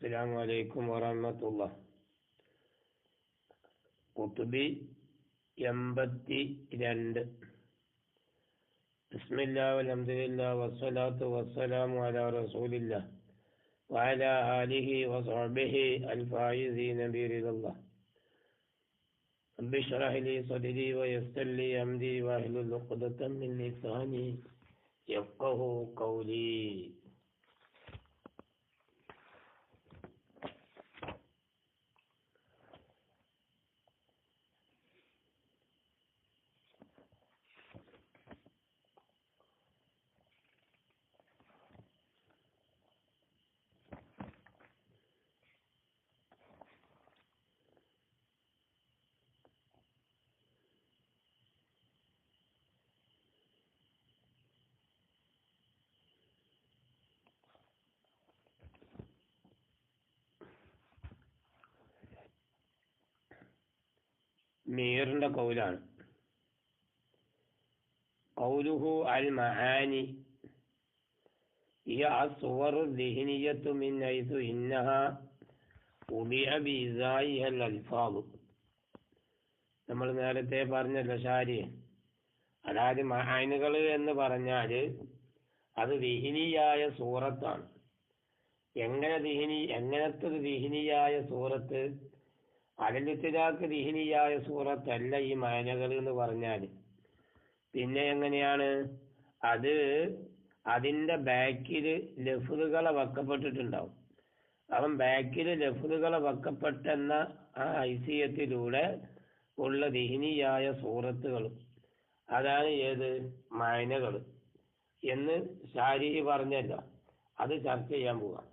السلام عليكم ورحمة الله. قطبي ينبتي رند. بسم الله والحمد لله والصلاة والسلام على رسول الله وعلى آله وصحبه الفائزين برضا الله. رب اشرح لي صدري ويسر لي أمري واحلل عقدة من لساني يفقهوا قولي. മീറിന്റെ കൗലാണ്. ഖൗലുഹു അൽ മആനി ഹിയ അസ്വറു ദിഹ്നിയത്തു മിൻ ഹൈസു ഇന്നഹാ ഉബിഅ ബിഇസാഇഹ അൽ അൽഫാദ്. നമ്മൾ നേരത്തെ പറഞ്ഞല്ലോ ശാരി, അതായത് മആനികൾ എന്ന് പറഞ്ഞാൽ അത് ദിഹ്നിയായ സൂറത്താണ്. എങ്ങനത്തെ ദിഹ്നിയായ സൂറത്ത്? അലലിത്തിലാക്ക് ദിഹ്നിയായ സൂറത്തല്ല ഈ മാനകൾ എന്ന് പറഞ്ഞാൽ. പിന്നെ എങ്ങനെയാണ് അത്? അതിൻ്റെ ബാക്കിൽ ലഫ്ലുകളെ വക്കപ്പെട്ടിട്ടുണ്ടാവും. അവൻ ബാക്കിൽ ലഫ്ലുകളെ വക്കപ്പെട്ടെന്ന ആ ഐസിയത്തിലൂടെ ഉള്ള ദിഹ്നിയായ സൂറത്തുകൾ, അതാണ് ഏത് മാനകൾ എന്ന് ശാരി പറഞ്ഞല്ലോ. അത് ചർച്ച ചെയ്യാൻ പോവാം.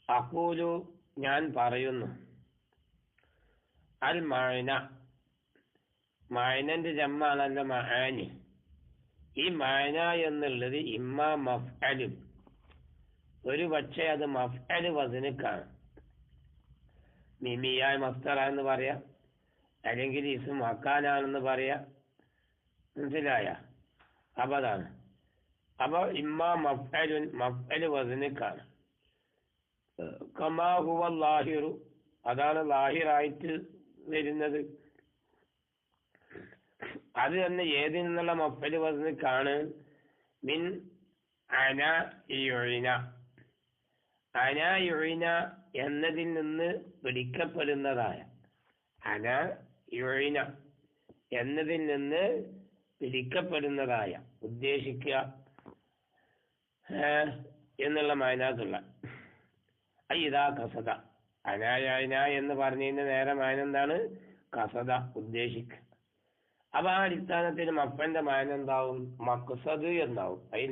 അഖൂലു, ഞാൻ പറയുന്നു, അൽ മഅന, മഅനന്റെ ജമ്മാണല്ലോ മആനി. ഈ മഅന എന്നുള്ളത് ഇമ്മാ മഫ്അലും, ഒരു പക്ഷേ അത് മഫ്അല് വസ്നിക്കാണ്. മിമിയായ മസ്തറ എന്ന് പറയാം, അല്ലെങ്കിൽ ഇസ്മു മക്കാനാണെന്ന് പറയാം. മനസ്സിലായ? അപ്പൊ അതാണ്. അപ്പൊ ഇമ്മാ മഫ്അല് വസ്നിക്കാണ്. കമാ ഹുവ ലാഹിറു, അതാണ് ലാഹിറായിട്ട് വരുന്നത്. അത് തന്നെ ഏതിൽ നിന്നുള്ള മഫ്അല് വസ്നിക്കാണ്? മിൻ അന യുഇന, അന യുഇന എന്നതിൽ നിന്ന് പിടിക്കപ്പെടുന്നതായ, അന യുഇന എന്നതിൽ നിന്ന് പിടിക്കപ്പെടുന്നതായ, ഉദ്ദേശിക്കുക എന്നുള്ള മാനാത്തുള്ള ഇതാ കസദ. അനായന എന്ന് പറഞ്ഞതിന് നേരെ മാന എന്താണ്? കസദ, ഉദ്ദേശിക്കുക. അപ്പൊ ആ അടിസ്ഥാനത്തിൽ മഫ്അലിന്റെ മാന എന്താവും? മഖ്സദ് എന്നാവും. അതിൽ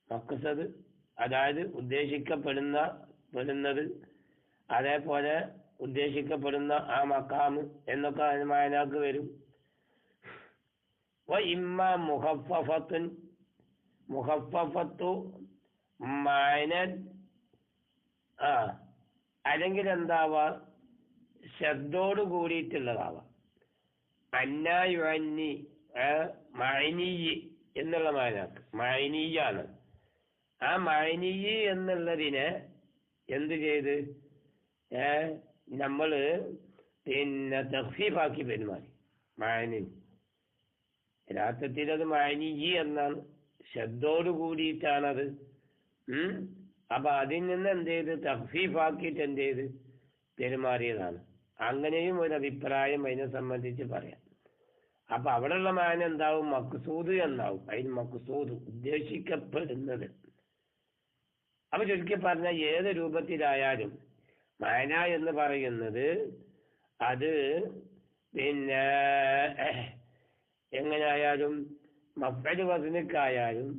മഖ്സദ് അതായത് ഉദ്ദേശിക്കപ്പെടുന്നത്, അതേപോലെ ഉദ്ദേശിക്കപ്പെടുന്ന ആ മഖാമ് എന്നൊക്കെ അതിന് മാനാക്ക് വരും. ഇമ്മ മുഖഫഫത്തു മാനൻ, അല്ലെങ്കിൽ എന്താവാ? ശബ്ദോട് കൂടിയിട്ടുള്ളതാവാം. അന്നായുഅന്നി മഅനിയ്യ് എന്നുള്ള മാനാക്ക് മഅനിയ്യാണ്. ആ മഅനിയ്യ് എന്നുള്ളതിനെ എന്ത് ചെയ്ത് നമ്മള് പിന്നെ തഖ്ഫീഫാക്കി പെരുമാറി. മഅനി യഥാർത്ഥത്തിൽ അത് മഅനിയ്യ് എന്നാണ്, ശബ്ദോട് കൂടിയിട്ടാണത്. അപ്പൊ അതിൽ നിന്ന് എന്ത് ചെയ്ത്? തഖ്ഫീഫാക്കിയിട്ട് എന്ത് ചെയ്ത് പെരുമാറിയതാണ്. അങ്ങനെയും ഒരു അഭിപ്രായം അതിനെ സംബന്ധിച്ച് പറയാം. അപ്പൊ അവിടെയുള്ള മാന എന്താവും? മഖ്സൂദ് എന്നാവും. അതിന് മഖ്സൂദ്, ഉദ്ദേശിക്കപ്പെടുന്നത്. അപ്പൊ ചുരുക്കി പറഞ്ഞാൽ ഏത് രൂപത്തിലായാലും മാന എന്ന് പറയുന്നത് അത് പിന്നെ എങ്ങനെയായാലും മഫ്അല് വസ്നിക്കായാലും,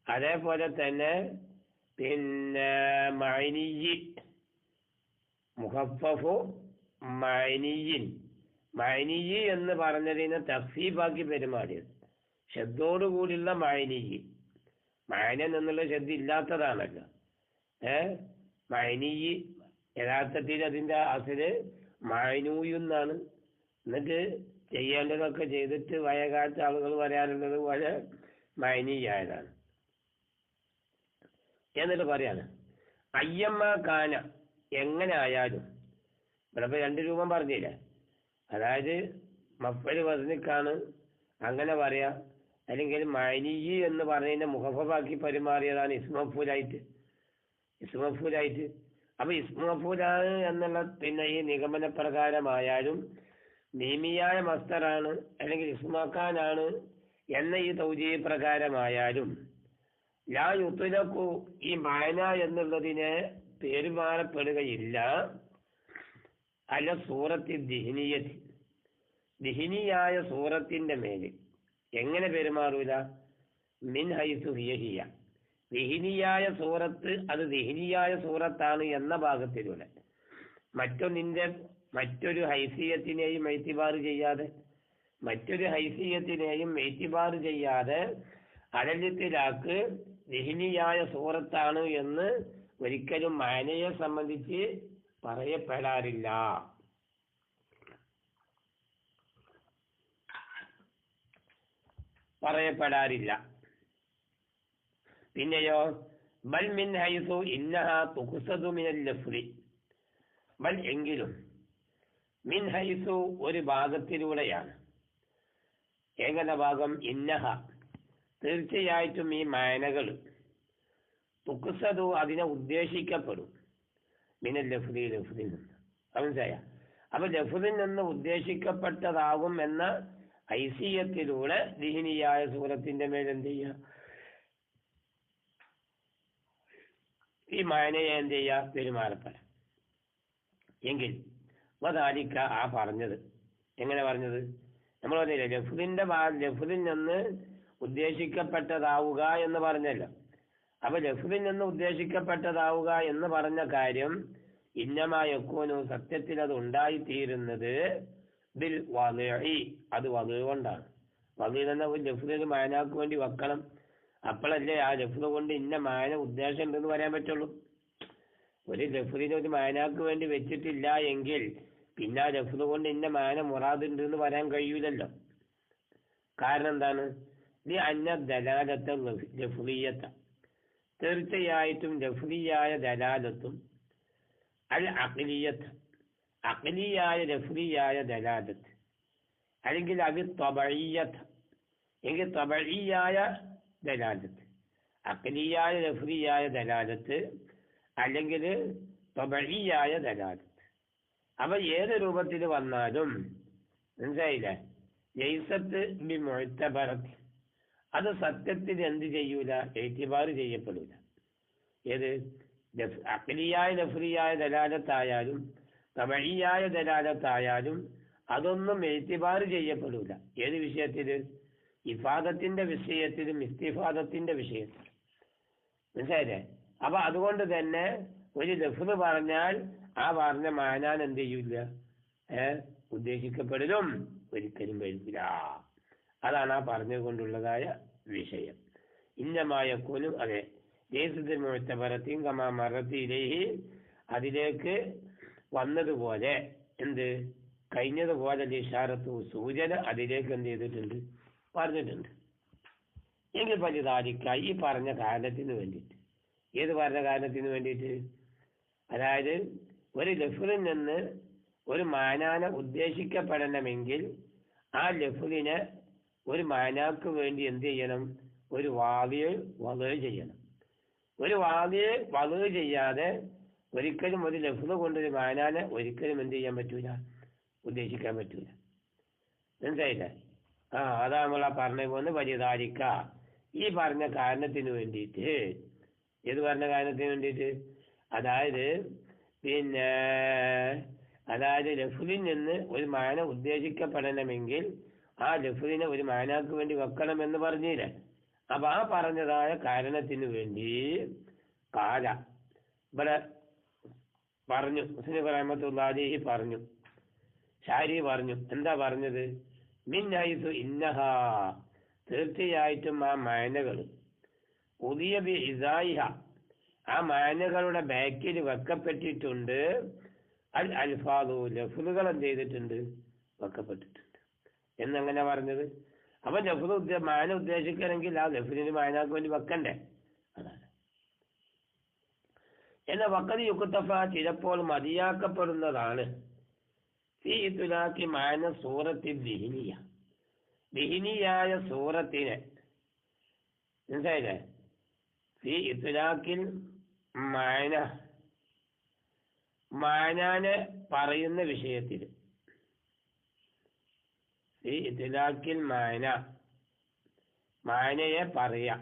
അതേപോലെ തന്നെ പിന്നെ മഅനിയ്യ് മുഖഫഫു മഅനിയ്യ് എന്ന് പറഞ്ഞതിനെ തഖ്ഫീഫാക്കി പെരുമാറിയത്. ശബ്ദോടുകൂടിയുള്ള മഅനിയ്യ്, മഅനൻ എന്നുള്ള ശബ്ദം ഇല്ലാത്തതാണല്ലോ. മഅനിയ്യ് യഥാർത്ഥത്തിൽ അതിന്റെ അസല് മഅനൂയുന്നാണ്. എന്നിട്ട് ചെയ്യേണ്ടതൊക്കെ ചെയ്തിട്ട് വയകാലത്ത് ആളുകൾ വരാനുള്ളത് പോലെ മൈനിയായതാണ്. എന്നിട്ട് പറയാണ് അയ്യമ്മ കാന, എങ്ങനെ ആയാലും. ഇവിടെ രണ്ട് രൂപം പറഞ്ഞില്ലേ, അതായത് മഫ്അൽ വസ്നിക്കാണ് അങ്ങനെ പറയാ, അല്ലെങ്കിൽ മൈനി എന്ന് പറഞ്ഞതിന്റെ മുഖഫാക്കി പരിമാറിയതാണ് ഇസ്മഫൂലായിട്ട്. അപ്പൊ ഇസ്മഫൂലാണ് എന്നുള്ള പിന്നെ ഈ നിഗമന പ്രകാരമായാലും നീമിയായ മസ്തറാണ് അല്ലെങ്കിൽ ഇസ്മാക്കാനാണ് എന്ന ഈ തൗജീഹ് പ്രകാരമായാലും ലാ യുത്ലഖു, ഈ മഅന എന്നുള്ളതിനെ പേരുമാറപ്പെടുകയില്ല അല സൂറത്തി ദിഹ്നിയത്തി, ദിഹ്നിയായ സൂറത്തിന്റെ മേല്. എങ്ങനെ പെരുമാറൂല? മിൻ ഹൈസു ഹിയ, ദിഹ്നിയായ സൂറത്ത് അത് ദിഹ്നിയായ സൂറത്താണ് എന്ന ഭാഗത്തിലൂടെ, മറ്റൊരു ഹൈസിയത്തിനെയും എയ്തിബാർ ചെയ്യാതെ അലലിത്തിലാക്ക് ദിഹ്നിയായ സൂറത്താണ് എന്ന് ഒരിക്കലും മഅനയെ സംബന്ധിച്ച് പറയപ്പെടാറില്ല. പിന്നെയോ ബൽ മിൻ ഹൈസു ഇന്നഹ തുഖ്സദു മിനൽ ലഫ്ളി, ബൽ എങ്കിലും മിൻ ഹൈസു ഒരു ഭാഗത്തിലൂടെയാണ്. ഏകന ഭാഗം ഇന്നഹ തീർച്ചയായിട്ടും ഈ മഅനകൾ തുഖ്സദു അതിനെ ഉദ്ദേശിക്കപ്പെടും മിനൽ ലഫ്ളി, ലഫ്ളിൽ നിന്ന്. മനസ്സിലായ? അപ്പൊ ലഫ്ളിൽ നിന്ന് ഉദ്ദേശിക്കപ്പെട്ടതാകും എന്ന ഹൈസിയത്തിലൂടെ ദിഹ്നിയായ സൂറത്തിന്റെ മേൽ എന്ത് ചെയ്യുക? ഈ മഅനയെ എന്ത് ചെയ്യുക? പെരുമാറപ്പെടാം. എങ്കിൽ വദാലിക, ആ പറഞ്ഞത് എങ്ങനെ പറഞ്ഞത്? നമ്മൾ പറഞ്ഞില്ലേ, ലഫ്ളിൽ നിന്ന് ഉദ്ദേശിക്കപ്പെട്ടതാവുക എന്ന് പറഞ്ഞല്ലോ. അപ്പൊ ലഫ്ളിൽ നിന്ന് ഉദ്ദേശിക്കപ്പെട്ടതാവുക എന്ന് പറഞ്ഞ കാര്യം ഇന്നമാ യകൂനു, സത്യത്തിൽ അത് ഉണ്ടായിത്തീരുന്നത് ബിൽ വദ്ഇ, അത് വദ്ഇ കൊണ്ടാണ്. വദ്ഇ എന്ന ലഫ്ളിൽ മഅനാക്ക് വേണ്ടി വെക്കണം. അപ്പോഴല്ലേ ആ ലഫ്ള് കൊണ്ട് ഇന്ന മഅന ഉദ്ദേശം ഉണ്ടെന്ന് പറയാൻ പറ്റുള്ളൂ. ഒരു ലഫ്ളിന് ഒരു മഅനാക്ക് വേണ്ടി വെച്ചിട്ടില്ല എങ്കിൽ പിന്നെ ആ ലഫ്ള് കൊണ്ട് ഇന്ന മഅന മുറാദ് ഉണ്ട് എന്ന് പറയാൻ കഴിയൂലല്ലോ. കാരണം എന്താണ്? അന്ന ദലാലത്ത ലഫ്ളിയത്ത, തീർച്ചയായിട്ടും ലഫ്ളിയായ ദലാലത്തും അൽ അഖ്ലിയത്ത്, അഖ്ലിയായ ലഫ്ളിയായ ദലാലത്ത്, അല്ലെങ്കിൽ അത് ത്വബഇയ്യത്ത്, എങ്കിൽ ത്വബഇയ്യായ ദലാലത്ത്, അഖ്ലിയായ ലഫ്ളിയായ ദലാലത്ത് അല്ലെങ്കിൽ ത്വബഇയ്യായ ദലാലത്ത്. അപ്പൊ ഏത് രൂപത്തിൽ വന്നാലും മനസ്സിലായില്ലേ, ലൈസത്ത് ബി മുഅ്തബറത്തി, അത് സത്യത്തിൽ എന്ത് ചെയ്യൂല? എയ്തിബാർ ചെയ്യപ്പെടൂല. ഏത് അഖ്ലിയായ ലഫ്ളിയായ ദലാലത്തായാലും തബഇയ്യായ ദലാലത്തായാലും അതൊന്നും എയ്തിബാർ ചെയ്യപ്പെടൂല. ഏത് വിഷയത്തിൽ? ഇഫാദത്തിന്റെ വിഷയത്തിലും ഇസ്തിഫാദത്തിന്റെ വിഷയത്തിലും. മനസ്സിലായില്ലേ? അപ്പൊ അതുകൊണ്ട് തന്നെ ഒരു ലഫ്ള് പറഞ്ഞാൽ ആ പറഞ്ഞ മാനാൻ എന്ത് ചെയ്യൂല? ഉദ്ദേശിക്കപ്പെടലും ഒരിക്കലും വരില്ല. അതാണ് ആ പറഞ്ഞുകൊണ്ടുള്ളതായ വിഷയം. ഇന്നമായക്കൂനും അതെ ലേസത്തിൽ മുഅ്തബറത്തിൻ കമാ മറത്തി ഇലൈഹി, അതിലേക്ക് വന്നതുപോലെ എന്ത് കഴിഞ്ഞതുപോലെ ഇഷാറത്തു സൂചന അതിലേക്ക് എന്ത് ചെയ്തിട്ടുണ്ട്? പറഞ്ഞിട്ടുണ്ട്. എങ്കിൽ പലിതാലിക്ക, ഈ പറഞ്ഞ കാരണത്തിന് വേണ്ടിയിട്ട്. ഏത് പറഞ്ഞ കാരണത്തിന് വേണ്ടിയിട്ട്? അതായത് ഒരു ലഫ്ളിൽ നിന്ന് ഒരു മാനാനെ ഉദ്ദേശിക്കപ്പെടണമെങ്കിൽ ആ ലഫ്ളിനെ ഒരു മാനാക്ക് വേണ്ടി എന്ത് ചെയ്യണം? ഒരു വാദിയെ വദ് ചെയ്യണം. ഒരു വാദിയെ വദ് ചെയ്യാതെ ഒരിക്കലും ഒരു ലഫ്ള് കൊണ്ടൊരു മാനാനെ ഒരിക്കലും എന്ത് ചെയ്യാൻ പറ്റൂല? ഉദ്ദേശിക്കാൻ പറ്റൂല. മനസ്സിലായില്ലേ? അതാ നമ്മൾ ആ പറഞ്ഞു പോകുന്നത്. വലിയതാരിക്ക, ഈ പറഞ്ഞ കാരണത്തിന് വേണ്ടിയിട്ട്. ഏത് പറഞ്ഞ കാരണത്തിന് വേണ്ടിയിട്ട്? അതായത് ലഫ്ളിൽ നിന്ന് ഒരു മാന ഉദ്ദേശിക്കപ്പെടണമെങ്കിൽ ആ ലഫ്ളിനെ ഒരു മാനാക്ക് വേണ്ടി വെക്കണമെന്ന് പറഞ്ഞില്ലേ? അപ്പൊ ആ പറഞ്ഞതായ കാരണത്തിന് വേണ്ടി കാല ഇവിടെ പറഞ്ഞു. മുസ്ലിം റഹ്മത്തുള്ളാഹി പറഞ്ഞു, ഷാരി പറഞ്ഞു. എന്താ പറഞ്ഞത്? മിൻ ഹൈസു ഇന്നഹ, തീർച്ചയായിട്ടും ആ മാനകൾ ഉദിയ ബി ഇസായിഹ, ആ മാനകളുടെ ബാക്കിൽ വെക്കപ്പെട്ടിട്ടുണ്ട്. അൽ അൽഫാദു, ലഫ്ളുകൾ എന്ത് ചെയ്തിട്ടുണ്ട്? വെക്കപ്പെട്ടിട്ടുണ്ട് എന്നങ്ങനെ പറഞ്ഞത്. അപ്പൊ ലഫ്ദ് മാന ഉദ്ദേശിക്കണമെങ്കിൽ ആ ലഫ്ദിന് മാനാക്ക് വേണ്ടി വെക്കണ്ടേ. അതാണ്. എന്നാൽ വഖദ് യുക്തഫ ചിലപ്പോൾ മതിയാക്കപ്പെടുന്നതാണ് ഫീ ഇത്ലാഖി മാന സൂറത്തി ദിഹിനിയ, ദിഹിനിയായ സൂറത്തിനെ, മനസ്സിലായില്ലേ? ഫീ ഇത്ലാഖിൽ മാന, മാനാനെ പറയുന്ന വിഷയത്തിൽ, ഫീ ഇത്ലാഖിൽ മാന, മാനയെ പറയാം.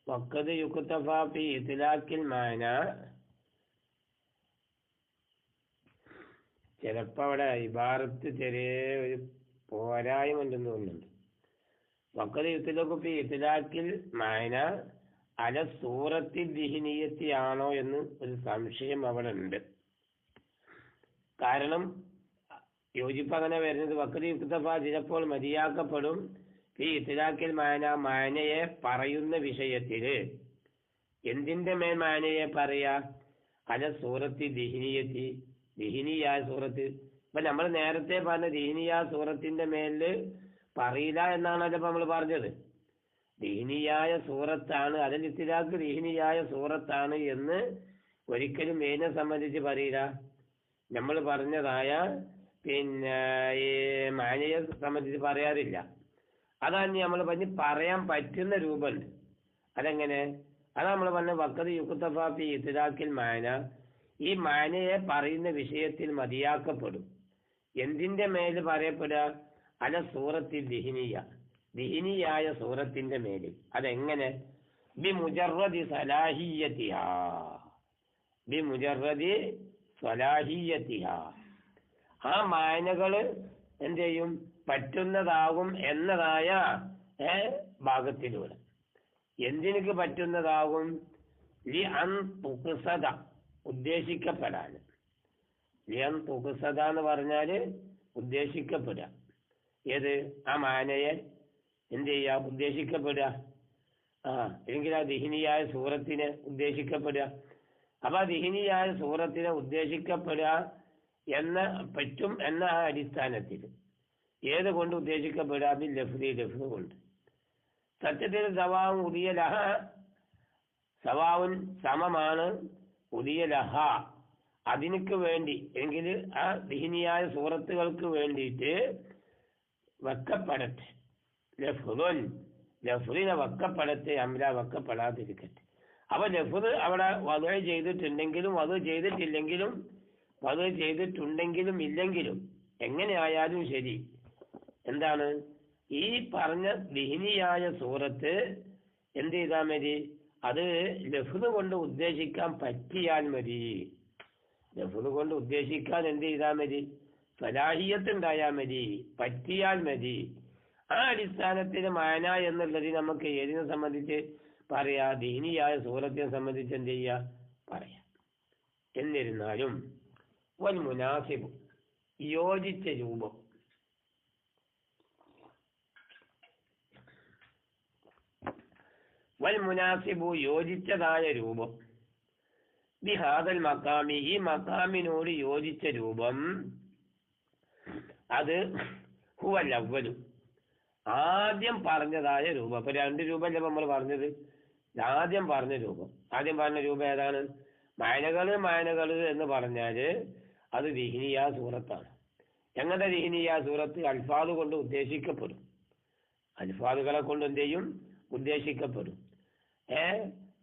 വഖദ് യുക്തഫ ഫീ ഇത്ലാഖിൽ മാന, ചിലപ്പോൾ അവിടെ ഇബാറത്ത് ചെറിയ ഒരു പോരായ്മ ഉണ്ടെന്ന് തോന്നുന്നുണ്ട്. വഖദ് യുക്തഫ ഫീ ഇത്ലാഖിൽ മാന അല സൂറത്തി ദിഹിനിയത്തി ആണോ എന്ന് ഒരു സംശയം അവിടെ ഉണ്ട്. കാരണം യോജിപ്പ് അങ്ങനെ വരുന്നത് വഖദ് യുക്തഫ ചിലപ്പോൾ മതിയാക്കപ്പെടും ഈ ഇത്ലാഖിൽ മാന, മാനയെ പറയുന്ന വിഷയത്തില്. എന്തിന്റെ മേൽ മാനയെ പറയാ? അല സൂറത്തി ദിഹിനിയത്തി, ദിഹിനിയായ സൂറത്ത്. ഇപ്പൊ നമ്മൾ നേരത്തെ പറഞ്ഞ ദിഹിനിയായ സൂറത്തിന്റെ മേലില് പറയില്ല എന്നാണല്ലോ നമ്മൾ പറഞ്ഞത്. ദിഹിനിയായ സൂറത്താണ്, അതിൽ ഇത്ലാഖ് ദിഹിനിയായ സൂറത്താണ് എന്ന് ഒരിക്കലും ഏതിനെ സംബന്ധിച്ച് പറയില്ല. നമ്മൾ പറഞ്ഞതായ പിന്നെ ഈ മാനയെ സംബന്ധിച്ച് പറയാറില്ല. അതാണ് നമ്മൾ പറഞ്ഞ് പറയാൻ പറ്റുന്ന രൂപമുണ്ട്. അതെങ്ങനെ? അതാണ് നമ്മൾ പറഞ്ഞ വഖദ് യുക്തഫ ഫീ ഇത്ലാഖിൽ മാന, ഈ മാനയെ പറയുന്ന വിഷയത്തിൽ മതിയാക്കപ്പെടും. എന്തിന്റെ മേല് പറയപ്പെടുക? അല സൂറത്തി ദിഹിനിയ, ദിഹിനിയായ സൂറത്തിന്റെ മേലിൽ. അതെങ്ങനെ? ബി മുജറദി സലാഹിയത്തിഹാ, ബി മുജറദി സലാഹിയത്തിഹാ. ആ മാനകള് എന്ത് ചെയ്യും? പറ്റുന്നതാകും എന്നതായ ഭാഗത്തിലൂടെ. എന്തിനക്ക് പറ്റുന്നതാകും? ലി അൻ തുഖ്സദ, ഉദ്ദേശിക്കപ്പെടാൻ. ലി അൻ തുഖ്സദ എന്ന് പറഞ്ഞാല് ഉദ്ദേശിക്കപ്പെടുക. ഏത്? ആ മാനയെ എന്ത് ചെയ്യുക? ഉദ്ദേശിക്കപ്പെടുക. അല്ലെങ്കിൽ ആ ദിഹിനിയായ സൂറത്തിനെ ഉദ്ദേശിക്കപ്പെടുക. അപ്പൊ ആ ദിഹിനിയായ സൂറത്തിനെ ഉദ്ദേശിക്കപ്പെടുക എന്ന പറ്റും എന്ന ആ അടിസ്ഥാനത്തിൽ ഏത് കൊണ്ട് ഉദ്ദേശിക്കപ്പെടുക? അതിൽ ലഫ്ദി, ലഫ്ദ് കൊണ്ട്. സത്യത്തിൽ സവാവും ഉദിയ ലഹ, സവാവുൻ സമമാണ്, ഉദിയ ലഹ അതിനക്ക് വേണ്ടി, എങ്കിൽ ആ ദിഹിനിയായ സൂറത്തുകൾക്ക് വേണ്ടിയിട്ട് വെക്കപ്പെടട്ടെ. ലഫ്ദുൻ, ലഫ്ദിനെ വെക്കപ്പെടട്ടെ, അംല വെക്കപ്പെടാതിരിക്കട്ടെ. അപ്പൊ ലഫ്ദ് അവിടെ വധു ചെയ്തിട്ടുണ്ടെങ്കിലും വധു ചെയ്തിട്ടില്ലെങ്കിലും, വധു ചെയ്തിട്ടുണ്ടെങ്കിലും ഇല്ലെങ്കിലും എങ്ങനെയായാലും ശരി, എന്താണ് ഈ പറഞ്ഞ ദിഹിനിയായ സൂറത്ത് എന്ത് ചെയ്താൽ മതി? അത് ലഫ്ദ് കൊണ്ട് ഉദ്ദേശിക്കാൻ പറ്റിയാൽ മതി. ലഫ്ദ് കൊണ്ട് ഉദ്ദേശിക്കാൻ എന്ത് ചെയ്താൽ മതി? സലാഹിയത്ത് ഉണ്ടായാൽ മതി, പറ്റിയാൽ മതി. ആ അടിസ്ഥാനത്തിൽ മാന എന്നുള്ളത് നമുക്ക് ഏതിനെ സംബന്ധിച്ച് പറയാ? ദിഹിനിയായ സൂറത്തിനെ സംബന്ധിച്ച് എന്ത് ചെയ്യാ? പറയാം. എന്നിരുന്നാലും വൽ മുനാസിബ്, യോജിച്ച രൂപം, വൽ മുനാസിബു യോജിച്ചതായ രൂപം, ബിഹാദൽ മക്കാമി ഈ മക്കാമിനോട് യോജിച്ച രൂപം, അത് ഹുവൽ അവ്വലു ആദ്യം പറഞ്ഞതായ രൂപം. അപ്പൊ രണ്ട് രൂപമല്ലേ നമ്മൾ പറഞ്ഞത്? ആദ്യം പറഞ്ഞ രൂപം. ആദ്യം പറഞ്ഞ രൂപം ഏതാണ്? മാനകള് എന്ന് പറഞ്ഞാല് അത് ദിഹിനിയാ സൂറത്താണ്. എങ്ങനത്തെ ദിഹിനിയാ സൂറത്ത്? അൽഫാദ് കൊണ്ട് ഉദ്ദേശിക്കപ്പെടും. അൽഫാദുകളെ കൊണ്ട് എന്ത് ചെയ്യും? ഉദ്ദേശിക്കപ്പെടും.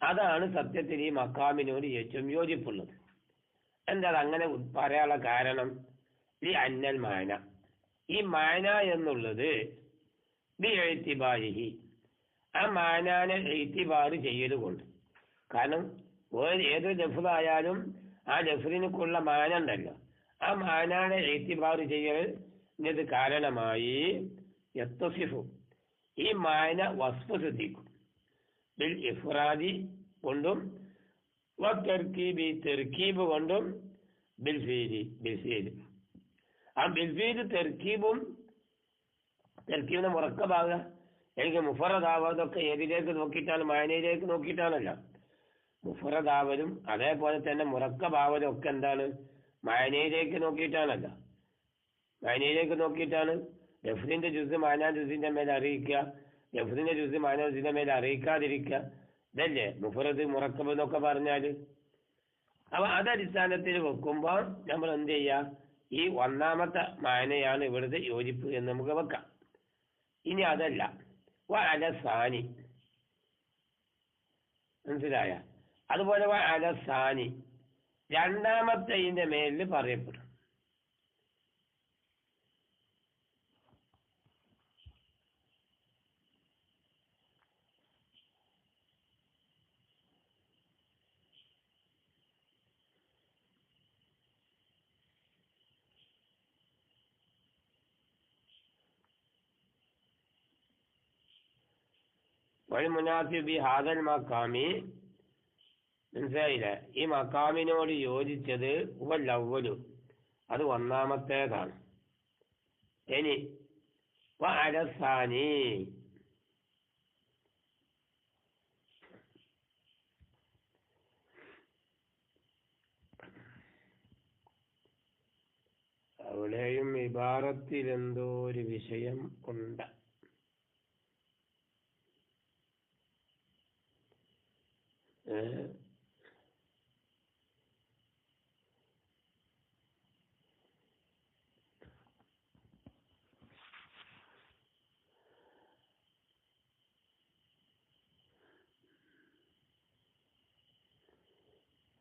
അതാണ് സത്യത്തിൽ ഈ മക്കാമിനോട് ഏറ്റവും യോജിപ്പുള്ളത്. എന്താ അങ്ങനെ പറയാനുള്ള കാരണം? ഈ അന്നൽ മാന, ഈ മാന എന്നുള്ളത് ബി എഴുത്തിബാരിഹി, ആ മാനാനെ എഴുത്തിബാറ് ചെയ്യലുകൊണ്ട്. കാരണം ഏതൊരു ലഫ്ദായാലും ആ ലഫ്ദിനുള്ള മാന ഉണ്ടല്ലോ, ആ മാനാനെ എഴുത്തിബാറ് ചെയ്യൽ കാരണമായി യത്തസിഫു ഈ മാന വസ്ഫ് ശ്രദ്ധിക്കും. ബിൽ ഇഫ്രാദി കൊണ്ടും വത്തർക്കീബി തെർക്കീബ് കൊണ്ടും ബിൽഫീലി ബിൽഫീൽ. ആ ബിൽഫീൽ തെർക്കീബിനെ മുറക്കബാകുക, എനിക്ക് മുഫറദാവുക. അതൊക്കെ ഏതിലേക്ക് നോക്കിയിട്ടാണ്? മാനയിലേക്ക് നോക്കിയിട്ടാണല്ലോ. മുഫറദാവലും അതേപോലെ തന്നെ മുറക്കബാവലും ഒക്കെ എന്താണ്? മാനയിലേക്ക് നോക്കിയിട്ടാണല്ലോ. മാനയിലേക്ക് നോക്കിയിട്ടാണ്. ലഫ്ദിന്റെ ജുസ് മാനാ ജുസിന്റെ മേലെ അറിയിക്കുക, ലഫ്ദിന്റെ ജുസ് മാനാ ജുസിന്റെ മേലെ അറിയിക്കാതിരിക്കുക, ഇതല്ലേ മുഫറദ് മുറക്കബ് എന്നൊക്കെ പറഞ്ഞാല്. അപ്പൊ അതടിസ്ഥാനത്തിൽ വെക്കുമ്പോൾ നമ്മൾ എന്ത് ചെയ്യുക? ഈ ഒന്നാമത്തെ മാനയാണ് ഇവിടുത്തെ യോജിപ്പ് എന്ന് നമുക്ക് വെക്കാം. ഇനി അതല്ല, അല സാനി, മനസ്സിലായ? അതുപോലെ അല സാനി രണ്ടാമത്തെ ഇതിന്റെ മേലിൽ പറയപ്പെടും. മുനാസിബി ഹാദൽ മക്കാമി, മനസ്സിലായില്ലേ? ഈ മക്കാമിനോട് യോജിച്ചത് ഉവ്വലു, അത് ഒന്നാമത്തേതാണ്. ഇനി അലസാനി, അവിടെയും ഇബാറത്തിൽ എന്തോ ഒരു വിഷയം ഉണ്ട്.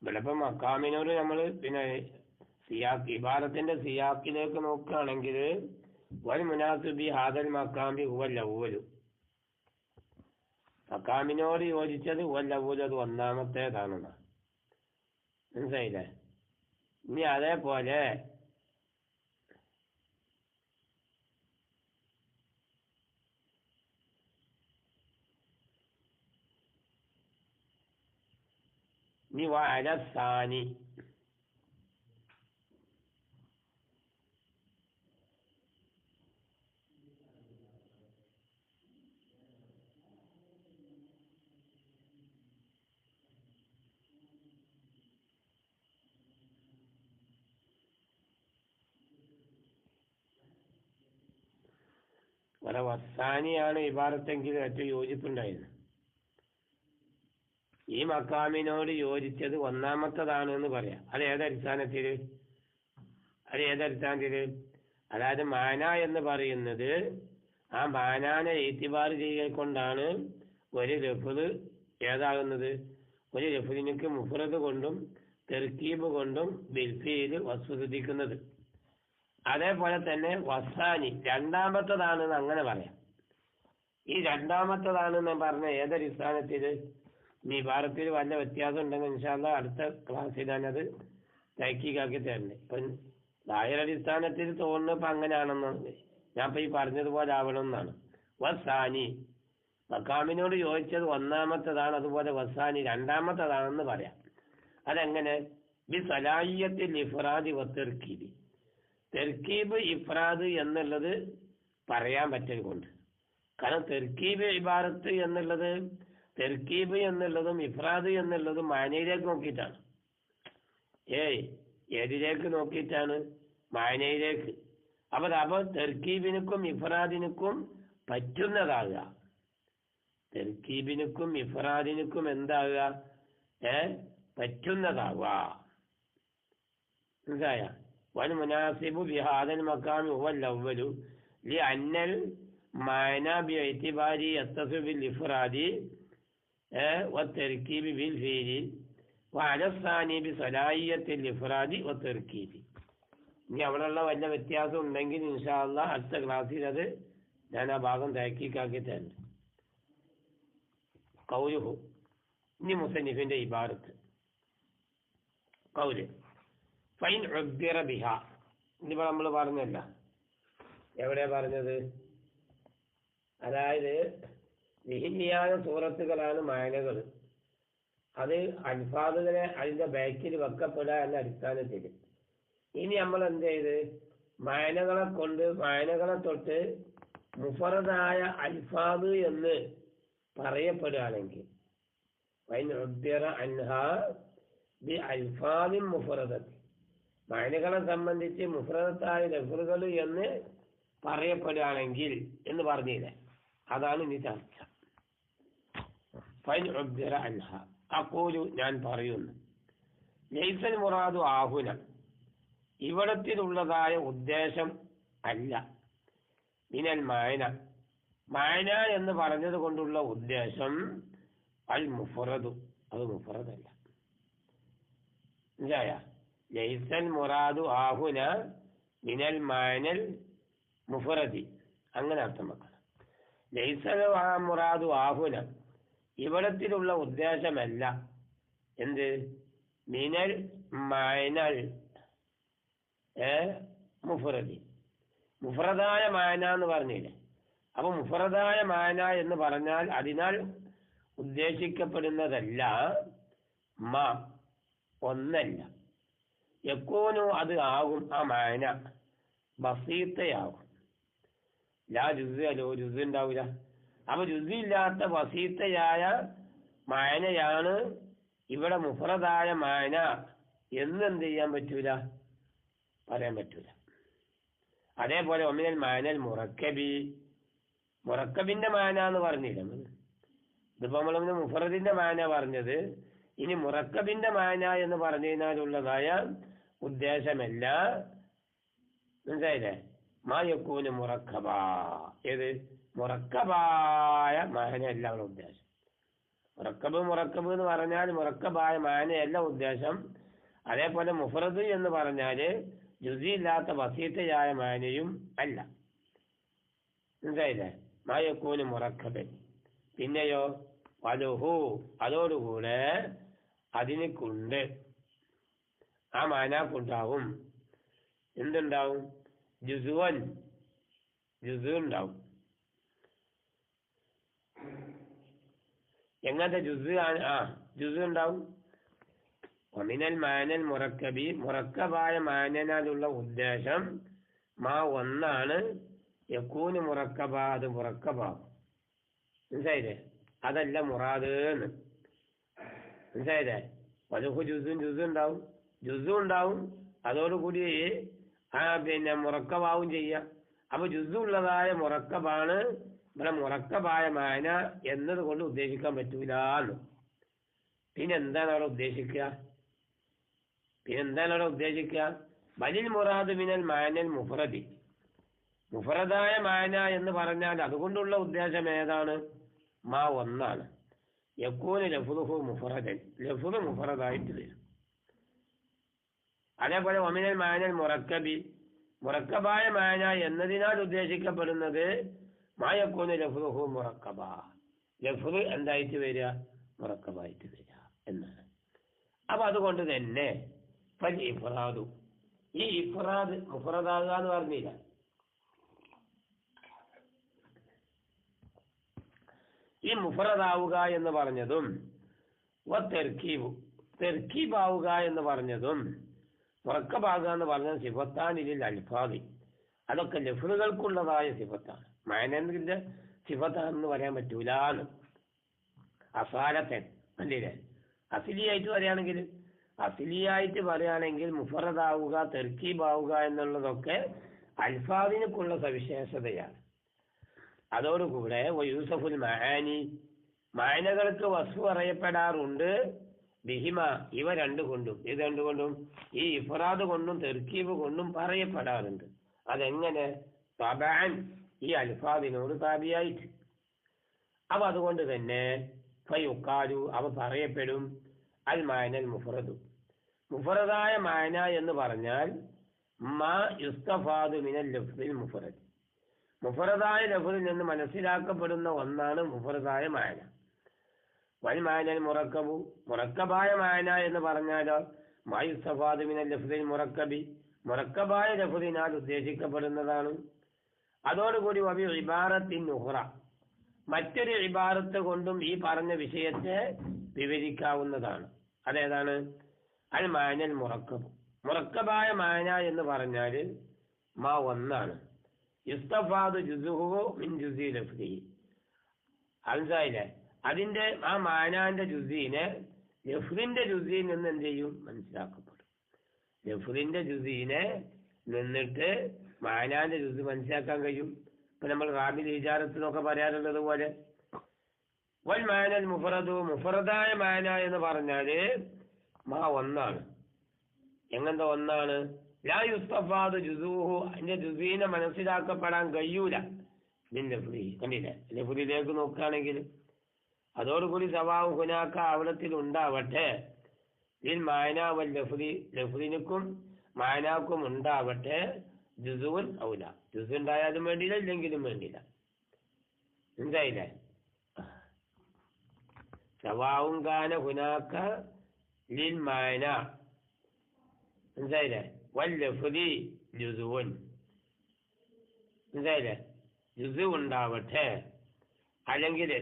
ചിലപ്പോൾ മക്കാമിനോട് നമ്മൾ പിന്നെ ഇബാറത്തിന്റെ സിയാക്കിലേക്ക് നോക്കുകയാണെങ്കിൽ വൽ മുനാസിബി ഹാദൽ മക്കാമി ഉവ്വലു, മക്കാമിനോട് യോജിച്ചത് ഉവ്വലു, അത് ഒന്നാമത്തേതാണെന്ന, മനസ്സിലായില്ലേ? ഇനി അതേപോലെ ഇനി അലസാനി, വസാനിയാണ് ഇബാറത്തെങ്കിൽ ഏറ്റവും യോജിപ്പുണ്ടായിരുന്നു. ഈ മക്കാമിനോട് യോജിച്ചത് ഒന്നാമത്തതാണ് എന്ന് പറയാം. അത് ഏതടിസ്ഥാനത്തിൽ? അതായത് മാന എന്ന് പറയുന്നത് ആ മാനാനെ ഈത്തിബാർ ചെയ്തുകൊണ്ടാണ് ഒരു ലഫ്ദ് ഏതാകുന്നത്. ഒരു ലഫ്ദിനിക്ക് മുഫ്രദ് കൊണ്ടും തെർക്കീബ് കൊണ്ടും ബിൽഫിയിൽ വസ്തുതിക്കുന്നത്. അതേപോലെ തന്നെ വസാനി രണ്ടാമത്തതാണെന്ന് അങ്ങനെ പറയാം. ഈ രണ്ടാമത്തതാണെന്ന് പറഞ്ഞ ഏതടിസ്ഥാനത്തിൽ? ഈ ഭാരത്തിൽ വല്ല വ്യത്യാസം ഉണ്ടെങ്കിൽ ഇൻഷാല്ലാ അടുത്ത ക്ലാസ്സിൽ ഞാനത് തഹ്ഖീഖാക്കി തരുന്നത്. ഇപ്പം ദാഹിറടിസ്ഥാനത്തിൽ തോന്നുന്നപ്പോൾ അങ്ങനെയാണെന്നാണ് ഞാൻ ഇപ്പം ഈ പറഞ്ഞതുപോലെ ആവണം എന്നാണ്. വസാനി മക്കാമിനോട് യോജിച്ചത് ഒന്നാമത്തതാണ്, അതുപോലെ വസാനി രണ്ടാമത്തതാണെന്ന് പറയാം. അതെങ്ങനെ? ബി സലാഹിയത്തിൽ ഇഫ്രാദി വത്തെർക്കീബി, തെർക്കീബ് ഇഫ്രാദ് എന്നുള്ളത് പറയാൻ പറ്റൽ കൊണ്ട്. കാരണം തെർക്കീബ് ഇബാറത്ത് എന്നുള്ളത്, തെർക്കീബ് എന്നുള്ളതും ഇഫ്രാദ് എന്നുള്ളതും മാനയിലേക്ക് നോക്കിയിട്ടാണ്. ഏതിലേക്ക് നോക്കിയിട്ടാണ്? മാനയിലേക്ക്. അപ്പൊ തെർക്കീബിനുക്കും ഇഫ്രാദിനുക്കും പറ്റുന്നതാകുക, തെർക്കീബിനുക്കും ഇഫ്രാദിനുക്കും എന്താകുക? പറ്റുന്നതാവുക. മനസ്സിലായ? വൽ മുനാസിബു ബിഹാദൽ മഖാമി ഹുവൽ അവ്വലു ലിഅന്നൽ മഅന ബിഇതിബാരി യത്തസിഫു ബിൽ ഇഫ്രാദി വത്തർക്കീബി ബിൽ ഫീലി വഅല സാനി ബിസലാഹിയത്തിൽ ഇഫ്രാദി വത്തർക്കീബി. ഇനി അവിടെയുള്ള വല്ല വ്യത്യാസം ഉണ്ടെങ്കിൽ ഇൻഷാ അല്ലാഹ് അടുത്ത ക്ലാസ്സിൽ അത് ഞാൻ ആ ഭാഗം തഹ്ഖീഖാക്കി തരുന്നുണ്ട്. ഖൗലുഹു, ഇനി മുസന്നിഫിന്റെ ഇബാറത്ത് ഖൗല് ഫൈൻ ഉബ്ബിറ ബിഹ. ഇനിയിപ്പോൾ നമ്മൾ പറഞ്ഞല്ല, എവിടെ പറഞ്ഞത്? അതായത് വിഹിന്നിയായ സൂറത്തുകളാണ് മായനകൾ. അത് അൽഫാദുകളെ അതിന്റെ ബാക്കിൽ വെക്കപ്പെടുക എന്ന അടിസ്ഥാനത്തിൽ. ഇനി നമ്മൾ എന്ത് ചെയ്ത് മായനകളെ കൊണ്ട് മായനകളെ തൊട്ട് മുഫറദായ അൽഫാദ് എന്ന് പറയപ്പെടുകയാണെങ്കിൽ വൈൻ ഉബ്ബിറ അൻഹാ ബി അൽഫാദിൻ മുഫ്രദത്തി, മഅനകളെ സംബന്ധിച്ച് മുഫ്രദത്തായ ലഫ്ളുകൾ എന്ന് പറയപ്പെടുകയാണെങ്കിൽ എന്ന് പറഞ്ഞില്ലേ, അതാണ് ഇനി ചർച്ച. ഫൈൻ ഉബ്ബിറ അൻഹ, അഖൂലു ഞാൻ പറയുന്നു, ലൈസൽ മുറാദു ആഹുന, ഇവിടത്തിലുള്ളതായ ഉദ്ദേശം അല്ല, മിനൽ മഅന, മഅന എന്ന് പറഞ്ഞത് കൊണ്ടുള്ള ഉദ്ദേശം അൽ മുഫ്രദു, അത് മുഫ്രദല്ല. മനസ്സിലായ? ലൈസൽ മുറാദു ആഹുന മിനൽ മഅനൽ മുഫ്രദി, അങ്ങനെ അർത്ഥം വെക്കണം. ലൈസൽ മുറാദു ആഹുന, ഇവിടത്തിലുള്ള ഉദ്ദേശമല്ല എന്ത്, മിനൽ മഅനൽ മുഫ്രദി, മുഫ്രദായ മഅന എന്ന് പറഞ്ഞില്ലേ. അപ്പൊ മുഫ്രദായ മഅന എന്ന് പറഞ്ഞാൽ അതിനാൽ ഉദ്ദേശിക്കപ്പെടുന്നതല്ല മാ, ഒന്നല്ല, യക്കൂനു അത് ആകും, ആ മഅന ബസീത്തയാകും, ലാ ജുസ്, അല്ലോ ജുസ് ഉണ്ടാവില്ല. അപ്പൊ ജുസില്ലാത്ത ബസീത്തയായ മഅനയാണ് ഇവിടെ മുഫ്രദായ മഅന എന്ത് ചെയ്യാൻ പറ്റൂല, പറയാൻ പറ്റൂല. അതേപോലെ ഒമിനൽ മഅനൽ മുറക്കബി, മുറക്കബിന്റെ മഅന എന്ന് പറഞ്ഞില്ല. ഇതിപ്പോ നമ്മൾ മുഫ്രദിന്റെ മഅന പറഞ്ഞത്, ഇനി മുറക്കബിന്റെ മഅന എന്ന് പറഞ്ഞു കഴിഞ്ഞാലുള്ളതായ ഉദ്ദേശമല്ല. മനസ്സിലായില്ലേ? മാ യകൂനു മുറക്കബ, ഏത് മുറക്കബായ മഅനയല്ല അവിടെ ഉദ്ദേശം. മുറക്കബ് എന്ന് പറഞ്ഞാൽ മുറക്കബായ മഅനയല്ല ഉദ്ദേശം. അതേപോലെ മുഫ്രദ് എന്ന് പറഞ്ഞാല് ജുസി ഇല്ലാത്ത വസീത്തയായ മഅനയും അല്ല. മനസ്സിലായില്ലേ? മാ യകൂനു മുറക്കബൻ. പിന്നെയോ വലുഹു, അതോടുകൂടെ അതിന് കൊണ്ട്, ആ മഅനക്കുണ്ടാവും എന്തുണ്ടാവും, ജുസുവൻ, ജുസു ഉണ്ടാവും. എങ്ങനത്തെ ജുസ്? ജുസ് ഉണ്ടാവും. ഒമിനൽ മഅനൽ മുറക്കബി, മുറക്കബായ മഅനയിലുള്ള ഉദ്ദേശം മാ ഒന്നാണ്, യകൂന് മുറക്കബ, അത് മുറക്കബാകും. മനസ്സിലായില്ലേ? അതല്ല മുറാദ് എന്ന്. മനസ്സിലായില്ലേ? വലുഹു ജുസും, ജുസ് ഉണ്ടാവും, ജുസും ഉണ്ടാവും, അതോടുകൂടി പിന്നെ മുറക്കബാവും ചെയ്യാം. അപ്പൊ ജുസ് ഉള്ളതായ മുറക്കബാണ് ഇവിടെ മുറക്കബായ മഅന എന്നത് കൊണ്ട് ഉദ്ദേശിക്കാൻ പറ്റൂലെന്ന്. പിന്നെന്താണ് അവിടെ ഉദ്ദേശിക്കുക? ബലിൽ മുറാദ് മിനൽ മഅനൽ മുഫ്രദി, മുഫ്രദായ മഅന എന്ന് പറഞ്ഞാൽ അതുകൊണ്ടുള്ള ഉദ്ദേശം ഏതാണ്? മാ ഒന്നാണ്, യകൂനു ലഫ്ളുഹു മുഫ്രദൻ, ലഫ്ള് മുഫ്രദായിട്ട് വരും. അതേപോലെ വമിനൽ മഅനൽ മുറക്കബി, മുറക്കബായ മഅന എന്നതിനാൽ ഉദ്ദേശിക്കപ്പെടുന്നത് മാ യകൂനു ലഫ്ളുഹു മുറക്കബ, ലഫ്ള് എന്തായിട്ട് വരിക? മുറക്കബായിട്ട് വരിക എന്നാണ്. അപ്പൊ അതുകൊണ്ട് തന്നെ ഫൽ ഇഫ്റാദു, ഈ ഇഫ്റാദ് മുഫ്രദാകുക എന്ന് പറഞ്ഞില്ല. ഈ മുഫ്രദാവുക എന്ന് പറഞ്ഞതും തെർക്കീബാവുക എന്ന് പറഞ്ഞതും മുറക്കബാകുക എന്ന് പറഞ്ഞത് സിഫത്താനിൽ അൽഫാദി, അതൊക്കെ ലഫ്ളുകൾക്കുള്ളതായ സിഫത്താണ്. മഅനന്റെ സിഫത്താണെന്ന് പറയാൻ പറ്റൂലാന്ന്. അസാലത്തൻ അല്ലേ? അസിലിയായിട്ട് പറയുകയാണെങ്കിൽ മുഫ്രദാവുക, തെർക്കീബാവുക എന്നുള്ളതൊക്കെ അൽഫാദിനൊക്കെയുള്ള സവിശേഷതയാണ്. അതോടുകൂടെ യൂസഫുൽ മആനി, മഅനകൾക്ക് വസ്ഫ് പറയപ്പെടാറുണ്ട്, ബിഹിമ, ഇവ രണ്ടുകൊണ്ടും. ഇത് രണ്ടുകൊണ്ടും, ഈ ഇഫ്റാദ് കൊണ്ടും തെർക്കീബ് കൊണ്ടും പറയപ്പെടാറുണ്ട്. അതെങ്ങനെ? തബഅൻ, ഈ അൽഫാദിനോട് താബിയായിട്ട്. അപ്പൊ അതുകൊണ്ട് തന്നെ ഫയുഖാലു, അവ പറയപ്പെടും, അൽ മഅനൽ മുഫ്രദു, മുഫ്രദായ മഅന എന്ന് പറഞ്ഞാൽ മാ യുസ്തഫാദു മിനൽ ലഫ്ദിൽ മുഫ്രദ്, മുഫ്രദായ ലഫ്ദിൽ നിന്ന് മനസ്സിലാക്കപ്പെടുന്ന ഒന്നാണ് മുഫ്രദായ മഅന. വൽ മഅനൽ മുറക്കബു, മുറക്കബായ മഅന എന്ന് പറഞ്ഞാലോ മാ യുസ്തഫാദു മിനൽ ലഫ്ദിൽ മുറക്കബി, മുറക്കബായ ലഫ്ദിനാൽ ഉദ്ദേശിക്കപ്പെടുന്നതാണ്. അതോടുകൂടി വബി ഇബാറത്തിൻ ഉഖ്റ, മറ്റൊരു ഇബാറത്ത് കൊണ്ടും ഈ പറഞ്ഞ വിഷയത്തെ വിവരിക്കാവുന്നതാണ്. അതേതാണ്? അൽ മഅനൽ മുറക്കബ്, മുറക്കബായ മഅന എന്ന് പറഞ്ഞാൽ മാ ഒന്നാണ്, യുസ്തഫാദു ജുസുഹു മിൻ ജുസി ലഫ്ദിഹി. അൻസായില്ലേ? അതിന്റെ ആ മാനാന്റെ ജുസീനെ ലഫ്ലിന്റെ ജുസീൽ നിന്ന് എന്ത് ചെയ്യും? മനസ്സിലാക്കപ്പെടും. ലഫ്ലിന്റെ ജുസീനെ നിന്നിട്ട് മാനാന്റെ ജുസി മനസ്സിലാക്കാൻ കഴിയും. ഇപ്പൊ നമ്മൾ റാബിൽ ഇജാറത്തിനൊക്കെ പറയാറുള്ളത് പോലെ വൽ മാനൽ മുഫറദു, മുഫറദായ മാന എന്ന് പറഞ്ഞാല് ഒന്നാണ്. എങ്ങനത്തെ ഒന്നാണ്? ലാ യുസ്തഫാദു ജുസൂഹു, അതിന്റെ ജുസീനെ മനസ്സിലാക്കപ്പെടാൻ കഴിയൂല. ലഫ്ലി കണ്ടില്ലേ? ലഫ്ലിലേക്ക് നോക്കുകയാണെങ്കിൽ അതോടുകൂടി സവാഹു ഹുനാക്ക അവിടത്തിൽ ഉണ്ടാവട്ടെ. ലിൽ മാന വൽ ലഫ്ലി, ലഫ്ലിനുക്കും മാനാക്കും ഉണ്ടാവട്ടെ ജുസുൻ ഔല, ജുസു ഉണ്ടായാലും വേണ്ടിയില്ല, ഇല്ലെങ്കിലും വേണ്ടിയില്ല. എന്തായില്ലേ? സവാഉൻ കാന ഹുനാക ലിൽ മാന, എന്തായില്ലേ? വൽ ലഫ്ലി ജുസുൻ, എന്തായില്ലേ? ജുസു ഉണ്ടാവട്ടെ, അല്ലെങ്കിൽ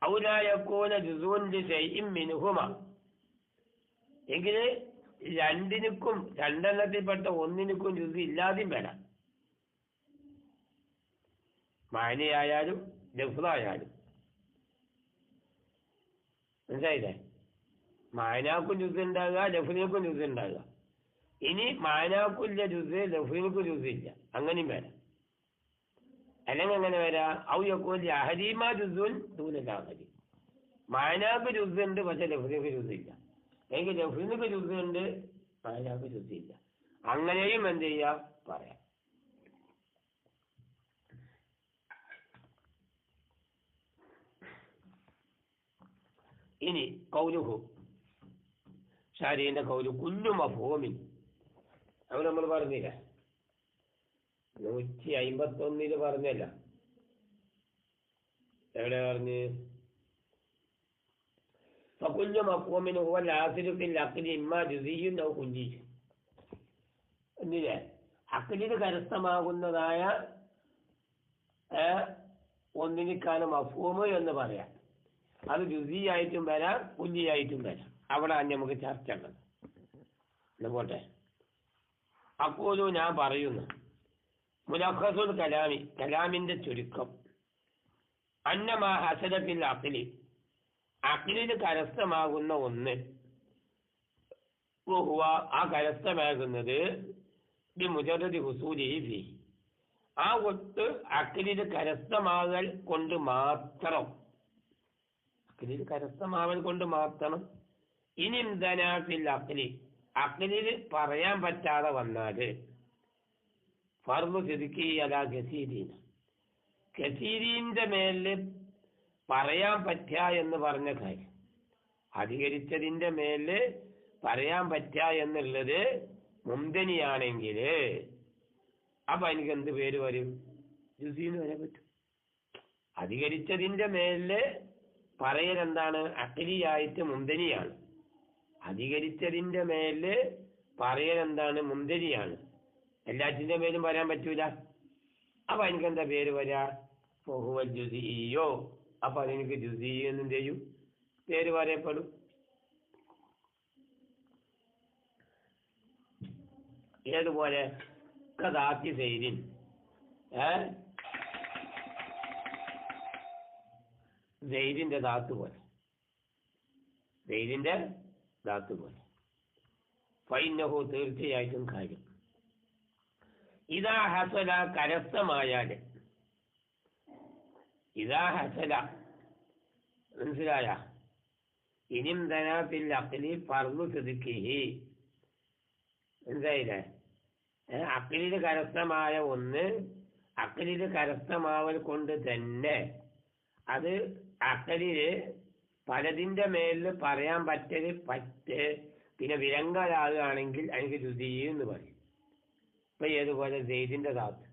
ഔലാ യകൂന ജുസുൻ ലിശൈഇൻ മിൻഹുമ, എങ്കില് രണ്ടെണ്ണത്തിൽപ്പെട്ട ഒന്നിനും ജുസു ഇല്ലാതെയും വരാം. മാനയായാലും ലഫ്ലായാലും. മനസ്സിലായില്ലേ? മാനാക്കും ജുസ് ഉണ്ടാകുക, ലഫ്ലിനും ജുസ് ഉണ്ടാകുക. ഇനി മാനാക്കില്ല ജുസ്, ലഫ്ലിനും ജുസ് ഇല്ല, അങ്ങനെയും വരാം. അല്ലെങ്കിൽ അങ്ങനെ വരാം ഔ യകൂന അഹദീമാ ജുസുൻ ദൂനൽ ആഖരി, മാനാക്ക് ജുസ് ഉണ്ട് പക്ഷെ ലഫ്ലിന് ജുസ് ഇല്ല, എങ്കിൽ ലഫ്ലിന് ജുസ് ഉണ്ട് മാനാക്ക് ജുസ് ഇല്ല. അങ്ങനെയും എന്ത് ചെയ്യാം? പറയാം. ഇനി കൗലുഹു, ഷാരിന്റെ കൗലു കുല്ലു മഫ്ഹൂമിൻ, അത് നമ്മൾ പറഞ്ഞില്ല 151 പറഞ്ഞല്ല. എവിടെ പറഞ്ഞ്? ഫകുല്ലു മഫ്ഹൂമിൻ ഹുവ ലാസിലു ഫിൽ അഖ്ലി ഇമ്മാ ജുസിയ്യുൻ ഔ കുല്ലിയ്യുൻ. എന്നില്ലേ? അഖ്ലിന് കരസ്ഥമാകുന്നതായ ഒന്നിനിക്കാണ് മഫ്ഹൂമ് എന്ന് പറയാം. അത് ജുസിയായിട്ടും വരാം, കുല്ലിയായിട്ടും വരാം. അവിടെ നമുക്ക് ചർച്ച ഉള്ളത്. പോട്ടെ. അപ്പോലും ഞാൻ പറയുന്നു, മുലഖസുൽ കലാമി, കലാമിന്റെ ചുരുക്കം, അന്നമാ ഹസല ഫിൽ അഖ്ലി, അഖ്ലിന് കരസ്ഥമാകുന്ന ഒന്ന്, ആ കരസ്ഥമാകുന്നത് ബിമുജറദി ഹുസൂലിഹി ഫീഹി, ആ ഒത്ത് അഖ്ലിന് കരസ്ഥമാകൽ കൊണ്ട് മാത്രം, അഖ്ലിന് കരസ്ഥമാവൽ കൊണ്ട് മാത്രം. ഇനി ഫിൽ അഖ്ലി, അഖ്ലിന് പറയാൻ പറ്റാതെ വന്നാല് ഫർളു സിദ്ഖി അലാ കസീരീന, കസീരീന്റെ മേലില് പറയാൻ പറ്റുക എന്ന് പറഞ്ഞ കാര്യം, അധികരിച്ചതിന്റെ മേലില് പറയാൻ പറ്റുക എന്നുള്ളത് മുംതനിയാണെങ്കിൽ അപ്പൊ എനിക്ക് എന്ത് പേര് വരും? ജുസീന്ന് വരാൻ പറ്റും. അധികരിച്ചതിന്റെ മേലില് പറയൽ എന്താണ്? അഖ്ലിയായിട്ട് മുംതനിയാണ്. അധികരിച്ചതിന്റെ മേലില് പറയൽ എന്താണ്? മുംതനിയാണ്. എല്ലാറ്റിന്റെ മേലും പറയാൻ പറ്റൂല. അപ്പൊ എനിക്ക് എന്താ പേര് വരാ? ഫഹുവൽ ജുസിയ്യോ. അപ്പൊ അതെനിക്ക് ജുസിയ്യോ എന്നും ചെയ്യും പേര് പറയപ്പെടും. ഏതുപോലെ? കദാത്തി സൈരിൻ, സൈദിന്റെ ധാത്ത് പോലെ, സൈദിന്റെ ധാത്ത് പോലെ. ഫൈനഹു, തീർച്ചയായിട്ടും കാര്യം. ഇതാ ഹസല, കരസ്ഥമായാല്, ഇതാ ഹസല, മനസ്സിലായ? ഇനിം ഫിൽ അഖ്ലി ഫർളു സിദ്ഖിഹി, മനസ്സിലായില്ലേ? അഖ്ലിന് കരസ്ഥമായ ഒന്ന്, അഖ്ലിന് കരസ്ഥമാവൽ കൊണ്ട് തന്നെ അത് അഖ്ലിന് പലതിന്റെ മേലിൽ പറയാൻ പിന്നെ വിലങ്കലാകുകയാണെങ്കിൽ എനിക്ക് ജുസിയ്യ് എന്ന് പറയും. ഇപ്പൊ ഏതുപോലെ സെയ്ദിന്റെ ധാത്ത്,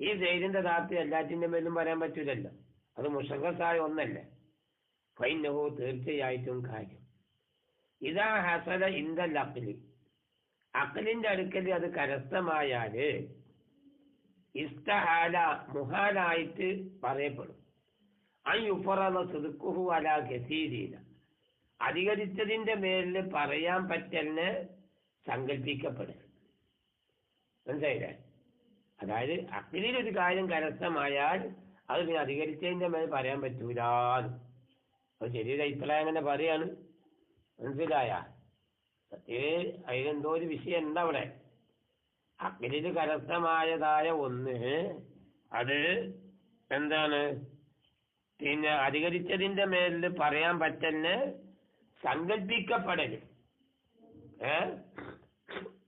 ഈ സെയ്ദിന്റെ ധാത്ത് എല്ലാറ്റിന്റെ മേലും പറയാൻ പറ്റൂലല്ലോ, അത് മുഷഖസായ ഒന്നല്ലേ. ഫൈനഹു, തീർച്ചയായിട്ടും കാര്യം. ഇതാ ഹസല ഇന്ദൽ അഖ്ലി, അഖ്ലിന്റെ അടുക്കൽ അത് കരസ്ഥമായാല് ഇസ്തഹാല, മുഹാലായിട്ട് പറയപ്പെടും. അയ്യുഫറദ സിദ്ഖുഹു അലാ കസീരീന, അധികരിച്ചതിന്റെ മേലിൽ പറയാൻ പറ്റലിന് സങ്കല്പിക്കപ്പെടും. മനസ്സിലായില്ലേ? അതായത് അഖിലൊരു കാര്യം കരസ്ഥമായാൽ അത് പിന്നെ അധികരിച്ചതിന്റെ മേൽ പറയാൻ പറ്റൂല. അത് ശരിയൊരു അഭിപ്രായം തന്നെ പറയാണ്. മനസ്സിലായ? അതിലെന്തോ ഒരു വിഷയം ഉണ്ട് അവിടെ. അഖിലിന് കരസ്ഥമായതായ ഒന്ന് അത് എന്താണ് പിന്നെ അധികരിച്ചതിന്റെ മേലിൽ പറയാൻ പറ്റുന്ന സങ്കല്പിക്കപ്പെടല്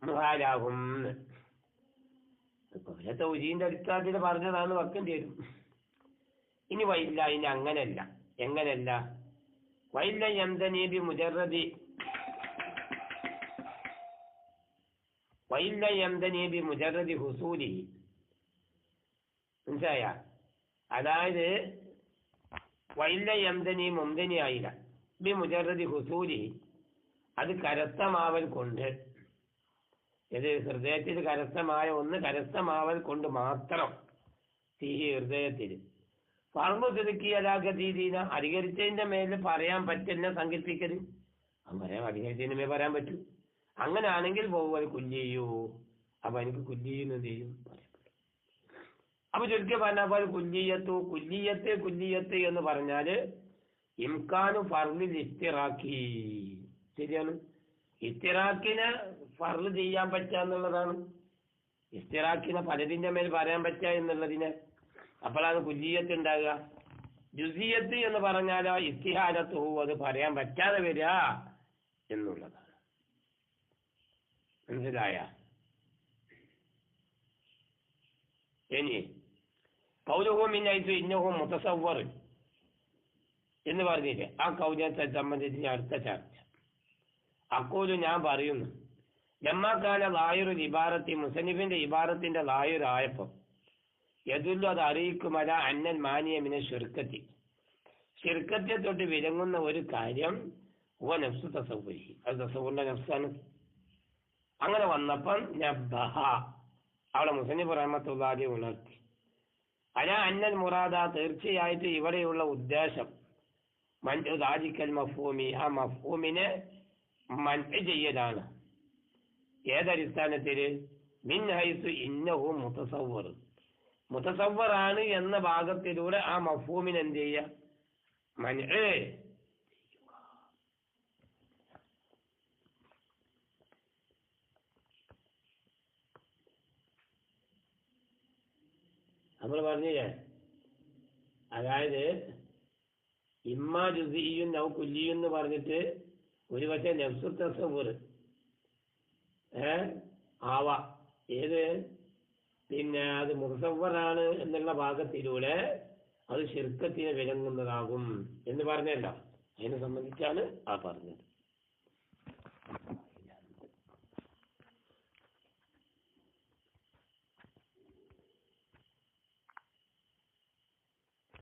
മുഹാലാകും. ഇപ്പോഴത്തെ ഉജീന്റെ അടിസ്ഥാനത്തിൽ പറഞ്ഞതാണ് വെക്കേണ്ടി വരും. ഇനി വൈല്ല, ഇനി അങ്ങനല്ല. എങ്ങനല്ല? വൈല്ല യംതനീബി മുജറദി വൈല്ല യംതനീബി മുജറദി ഹുസൂലി. മനസ്സിലായ? അതായത് വൈല്ല യംതനി മുംതനി ആയില്ല ബി മുജറദി ഹുസൂലി, അത് കരസ്ഥമാവൽ കൊണ്ട്, ഇത് ഹൃദയത്തിൽ കരസ്ഥമായ ഒന്ന് കരസ്ഥമാവൽ കൊണ്ട് മാത്രം ഈ ഹൃദയത്തിൽ ഫർമുദ്ദീന അധികരിച്ചതിന്റെ മേലിൽ പറയാൻ പറ്റുന്ന സങ്കല്പിക്കല്. പറയാൻ അധികരിച്ചതിന്റെ മേൽ പറയാൻ പറ്റൂ. അങ്ങനെയാണെങ്കിൽ പോകുന്നത് കുല്ലിയോ. അപ്പൊ എനിക്ക് കുല്ലിയെന്ന് എന്ത് ചെയ്യും? പറയപ്പെടും. അപ്പൊ ചുരുക്കി പറഞ്ഞാൽ കുല്ലിയത്ത് എന്ന് പറഞ്ഞാല് ഇംകാനു ഫർലിൽ ഇസ്തിറാക്കി. ശരിയാണ്. ഇസ്തിറാക്കിനെ ഫർള് ചെയ്യാൻ പറ്റുക എന്നുള്ളതാണ്. ഇസ്തിറാക്കിനെ പലതിന്റെ മേൽ പറയാൻ പറ്റുക എന്നുള്ളതിന് അപ്പോഴാണ് കുല്ലിയത്ത് ഉണ്ടാകുക. ജുസിയത്ത് എന്ന് പറഞ്ഞാലോ ഇസ്തിഹാദത്ത് അത് പറയാൻ പറ്റാതെ വരിക എന്നുള്ളതാണ്. മനസ്സിലായ? ഇനി കൗലുഹു മിൻ ഹൈസു ഇന്നഹു മുതസവ്വർ എന്ന് പറഞ്ഞില്ലേ, ആ കൗലിയത്തെ സംബന്ധിച്ച് അടുത്ത ചർച്ച. അക്കൂല് ഞാൻ പറയുന്നു, ലമ്മാക്കാല ലായുർ ഇബാറത്തി മുസന്നിഫിന്റെ ഇബാറത്തിന്റെ ലായുർ ആയപ്പോ യദുല്ലു അത് അറിയിക്കുമല അന്നൽ മാനിയമിനെ ഷിർക്കത്തി, ഷിർക്കത്തെ തൊട്ട് വിലങ്ങുന്ന ഒരു കാര്യം ഓ നഫ്സു തസവ്വുരി, അത് തസവ്വുറിന്റെ നഫ്സാണ്. അങ്ങനെ വന്നപ്പം നബ്ബഹ അവിടെ മുസന്നിഫ് റഹ്മത്തുള്ളാഹി ഉണർത്തി അല അന്നൽ മുറാദ, തീർച്ചയായിട്ട് ഇവിടെയുള്ള ഉദ്ദേശം മൻഉ ദാലിക്കൽ മഫ്ഹൂമി, ആ മഫ്ഹൂമിനെ മൻഉ ചെയ്യലാണ്. ഏതടിസ്ഥാനത്തിൽ? മിൻ ഹൈസു ഇന്നഹു മുതസവ്വർ, മുതസവ്വറാണ് എന്ന ഭാഗത്തിലൂടെ ആ മഫ്ഹൂമിനെ എന്ത് ചെയ്യുക? മൻഉ. നമ്മൾ പറഞ്ഞില്ലേ, അതായത് ഇമ്മാ ജുസിയ്യുൻ ഔ കുല്ലിയ്യുൻ എന്ന് പറഞ്ഞിട്ട് ഒരു പക്ഷേ നഫ്സു തസവ്വുർ ആവാ. ഏത്? പിന്നെ അത് മുതസവ്വറാണ് എന്നുള്ള ഭാഗത്തിലൂടെ അത് ശിർക്കത്തിന് വിലങ്ങുന്നതാകും എന്ന് പറഞ്ഞല്ലോ. അതിനെ സംബന്ധിച്ചാണ് ആ പറഞ്ഞത്.